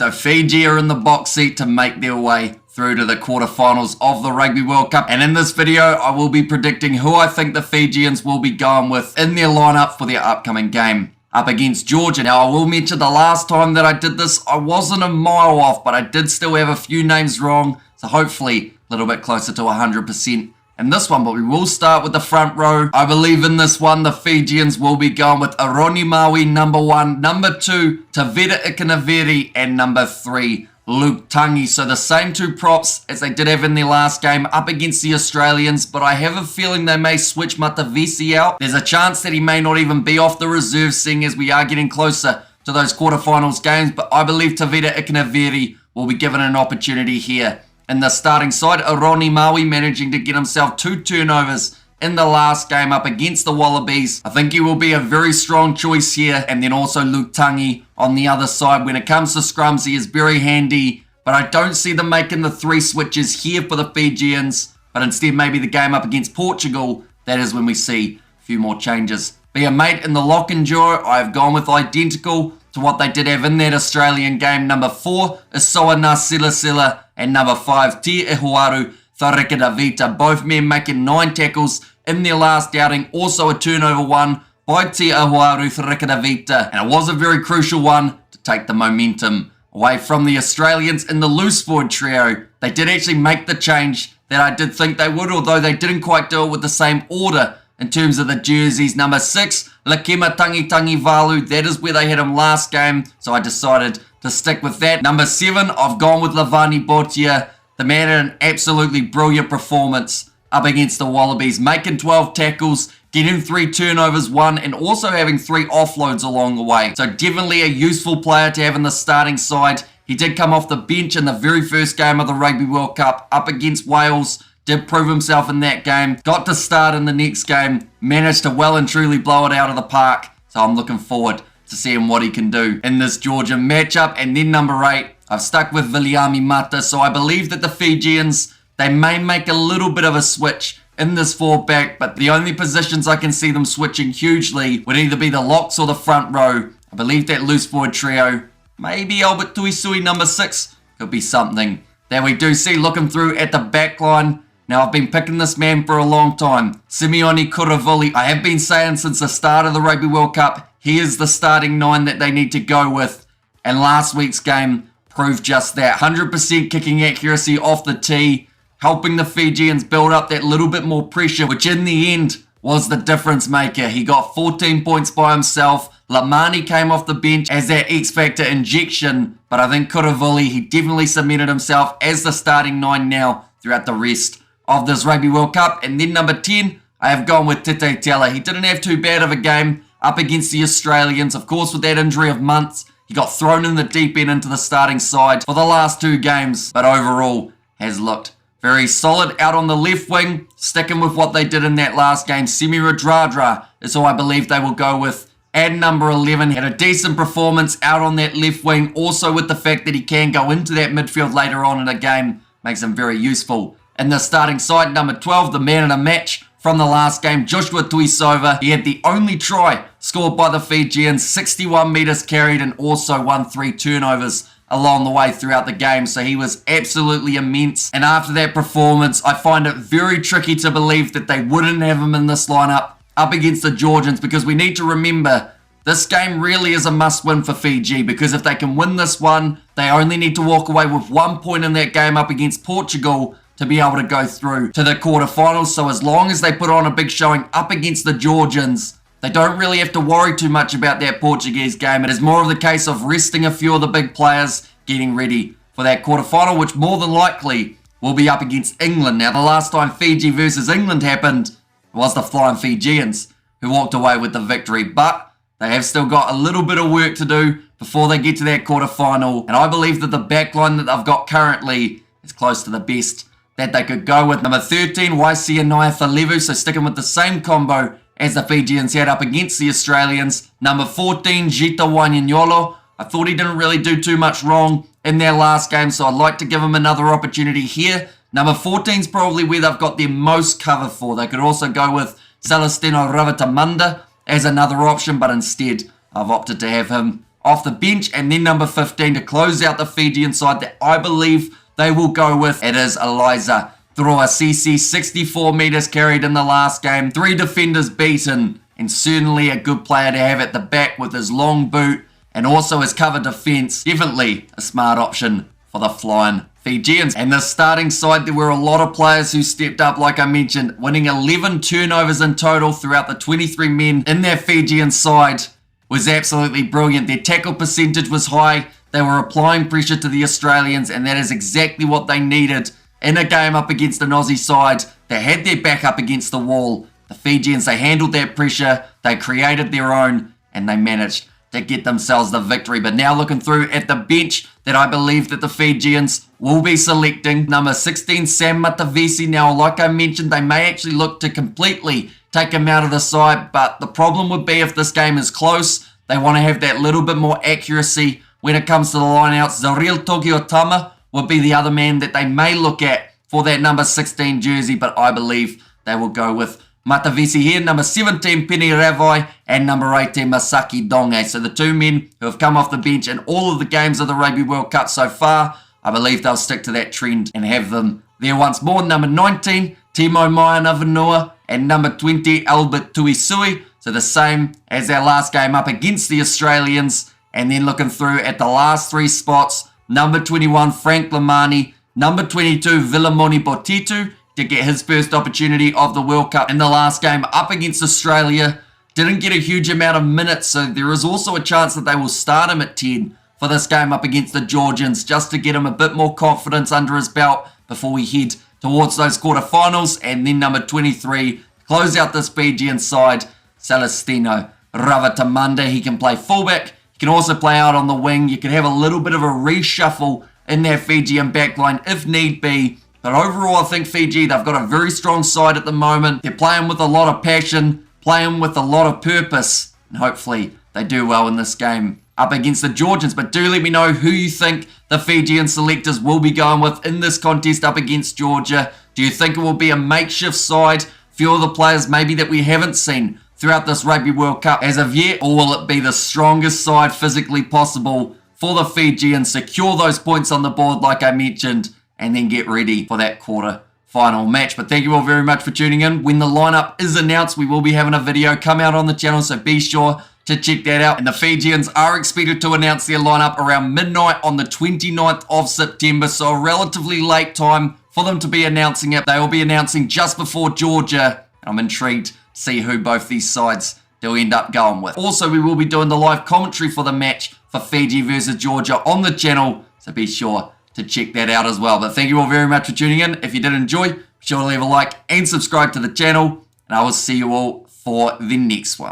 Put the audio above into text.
So Fiji are in the box seat to make their way through to the quarterfinals of the Rugby World Cup. And in this video, I will be predicting who I think the Fijians will be going with in their lineup for their upcoming game up against Georgia. Now, I will mention the last time that I did this, I wasn't a mile off, but I did still have a few names wrong. So hopefully a little bit closer to 100% in this one. But we will start with the front row. I believe in this one, the Fijians will be going with Aroni Maui, number 1, number 2, Tavita Ikanaveri, and number 3, Luke Tangi. So the same two props as they did have in their last game up against the Australians, but I have a feeling they may switch Matavesi out. There's a chance that he may not even be off the reserve, seeing as we are getting closer to those quarterfinals games, but I believe Tavita Ikanaveri will be given an opportunity here. In the starting side, Aroni Maui managing to get himself 2 turnovers in the last game up against the Wallabies. I think he will be a very strong choice here. And then also Luke Tangi on the other side. When it comes to scrums, he is very handy, but I don't see them making the 3 switches here for the Fijians. But instead, maybe the game up against Portugal, that is when we see a few more changes. Be a mate in the lock and duo, I've gone with identical to what they did have in that Australian game. Number 4, Isoa Silasila, and number 5, Te Ihuaru Tharikadavita. Both men making 9 tackles in their last outing. Also a turnover one by Te Ihuaru Tharikadavita. And it was a very crucial one to take the momentum away from the Australians in the loose forward trio. They did actually make the change that I did think they would, although they didn't quite do it with the same order in terms of the jerseys. Number 6, Lakema Tangi Valu. That is where they had him last game, so I decided to stick with that. Number 7, I've gone with Lavani Botia. The man had an absolutely brilliant performance up against the Wallabies, making 12 tackles, getting 3 turnovers, 1, and also having 3 offloads along the way. So definitely a useful player to have in the starting side. He did come off the bench in the very first game of the Rugby World Cup up against Wales. Did prove himself in that game. Got to start in the next game. Managed to well and truly blow it out of the park. So I'm looking forward to seeing what he can do in this Georgia matchup. And then number 8, I've stuck with Viliami Mata. So I believe that the Fijians, they may make a little bit of a switch in this forward back, but the only positions I can see them switching hugely would either be the locks or the front row. I believe that loose forward trio, maybe Albert Tuisui, number 6, could be something that we do see looking through at the back line. Now, I've been picking this man for a long time, Simeone Kuravuli. I have been saying since the start of the Rugby World Cup, he is the starting 9 that they need to go with. And last week's game proved just that. 100% kicking accuracy off the tee, helping the Fijians build up that little bit more pressure, which in the end was the difference maker. He got 14 points by himself. Lamani came off the bench as that X-Factor injection, but I think Kuravuli, he definitely cemented himself as the starting 9 now throughout the rest of this Rugby World Cup. And then number 10, I have gone with Tete Tela. He didn't have too bad of a game up against the Australians. Of course, with that injury of months, he got thrown in the deep end into the starting side for the last 2 games, but overall has looked very solid out on the left wing, sticking with what they did in that last game. Semi Radradra is who I believe they will go with at number 11. Had a decent performance out on that left wing, also with the fact that he can go into that midfield later on in a game, makes him very useful. In the starting side, number 12, the man in a match from the last game, Joshua Tuisova. He had the only try scored by the Fijians, 61 metres carried, and also won 3 turnovers along the way throughout the game. So he was absolutely immense. And after that performance, I find it very tricky to believe that they wouldn't have him in this lineup up against the Georgians, because we need to remember this game really is a must-win for Fiji, because if they can win this one, they only need to walk away with 1 point in that game up against Portugal to be able to go through to the quarterfinals. So as long as they put on a big showing up against the Georgians, they don't really have to worry too much about that Portuguese game. It is more of the case of resting a few of the big players, getting ready for that quarterfinal, which more than likely will be up against England. Now, the last time Fiji versus England happened was the Flying Fijians, who walked away with the victory. But they have still got a little bit of work to do before they get to that quarterfinal. And I believe that the backline that they've got currently is close to the best that they could go with. Number 13, Waisia Naiafalevu, so sticking with the same combo as the Fijians had up against the Australians. Number 14, Jita Wanyanyolo. I thought he didn't really do too much wrong in their last game, so I'd like to give him another opportunity here. Number 14 is probably where they've got their most cover for. They could also go with Celestino Ravatamanda as another option, but instead I've opted to have him off the bench. And then number 15 to close out the Fijian side that I believe they will go with. It is Eliza Throasisi, 64 metres carried in the last game, 3 defenders beaten, and certainly a good player to have at the back with his long boot and also his cover defence. Definitely a smart option for the Flying Fijians. And the starting side, there were a lot of players who stepped up, like I mentioned, winning 11 turnovers in total throughout the 23 men in their Fijian side was absolutely brilliant. Their tackle percentage was high. They were applying pressure to the Australians, and that is exactly what they needed in a game up against an Aussie side. They had their back up against the wall. The Fijians, they handled that pressure, they created their own, and they managed to get themselves the victory. But now looking through at the bench that I believe that the Fijians will be selecting, number 16, Sam Matavesi. Now, like I mentioned, they may actually look to completely take him out of the side, but the problem would be if this game is close, they want to have that little bit more accuracy when it comes to the lineouts. Zaril Togiotama would be the other man that they may look at for that number 16 jersey, but I believe they will go with Matavesi here, number 17, Penny Ravai, and number 18, Masaki Donge. So the two men who have come off the bench in all of the games of the Rugby World Cup so far, I believe they'll stick to that trend and have them there once more. Number 19, Timo Mayanavanoa, and number 20, Albert Tuisui. So the same as our last game up against the Australians. And then looking through at the last three spots, number 21, Frank Lamani, number 22, Vilamoni Botitu, to get his first opportunity of the World Cup in the last game up against Australia. Didn't get a huge amount of minutes, so there is also a chance that they will start him at 10 for this game up against the Georgians, just to get him a bit more confidence under his belt before we head towards those quarterfinals. And then number 23, close out this Fijian side, Celestino Ravatamanda. He can play fullback, he can also play out on the wing. You can have a little bit of a reshuffle in their Fijian backline if need be. But overall, I think Fiji, they've got a very strong side at the moment. They're playing with a lot of passion, playing with a lot of purpose, and hopefully they do well in this game up against the Georgians. But do let me know who you think the Fijian selectors will be going with in this contest up against Georgia. Do you think it will be a makeshift side, few of the players maybe that we haven't seen throughout this Rugby World Cup as of yet? Or will it be the strongest side physically possible for the Fijians, secure those points on the board like I mentioned, and then get ready for that quarter-final match? But thank you all very much for tuning in. When the lineup is announced, we will be having a video come out on the channel, so be sure to check that out. And the Fijians are expected to announce their lineup around midnight on the 29th of September, so a relatively late time for them to be announcing it. They will be announcing just before Georgia, and I'm intrigued to see who both these sides they'll end up going with. Also, we will be doing the live commentary for the match for Fiji versus Georgia on the channel, so be sure to check that out as well. But thank you all very much for tuning in. If you did enjoy, be sure to leave a like and subscribe to the channel, and I will see you all for the next one.